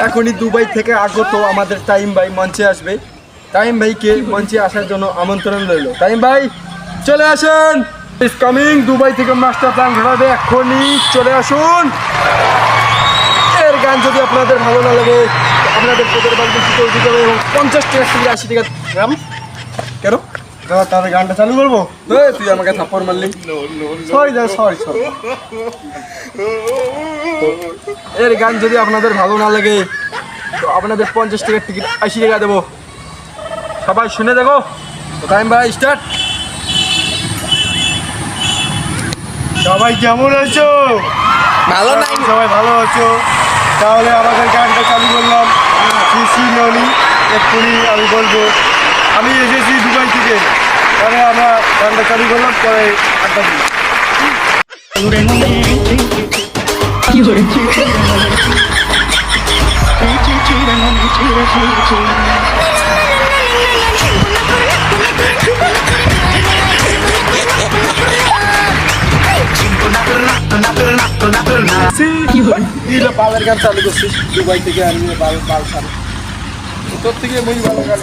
এখনই দুবাই থেকে আগত আমাদের টাইম ভাই মঞ্চে আসবে। টাইম ভাইকে মঞ্চে আসার জন্য আমন্ত্রণ রইল। টাইম ভাই চলে আসেন, ইজ কামিং। দুবাই থেকে মাস্টার প্ল্যান ঘটাবে, এখনই চলে আসুন। এর গান যদি আপনাদের ভালো না লাগে আপনাদের পদের বাড়িতে শিখে দিতে হবে এবং 50 টাকা থেকে 80 টাকা গ্রাম। কেন তাহলে গানটা চালু করবো? তুই আমাকে থাপ্পড় মারলি। Sorry sorry sorry. এর গান যদি আপনাদের ভালো না লাগে তো আপনাদের 50 টাকার টিকিট 80 টাকা দেবো। সবাই শুনে দেখো। টাইম ভাই স্টার্ট। সবাই কেমন আছো? ভালো নাই। সবাই ভালো আছো? তাহলে আমাদের গানটা চালু করলাম। ননি এক্ষুনি আমি বলবো আমি এসেছি দুবাই থেকে, তাহলে আমরা গানটা চালু করলাম, পরে আড্ডা দিই। বালের গান চালু করছিস দুবাই থেকে, আমি বাল বাল তোর থেকে মই ভালো গান।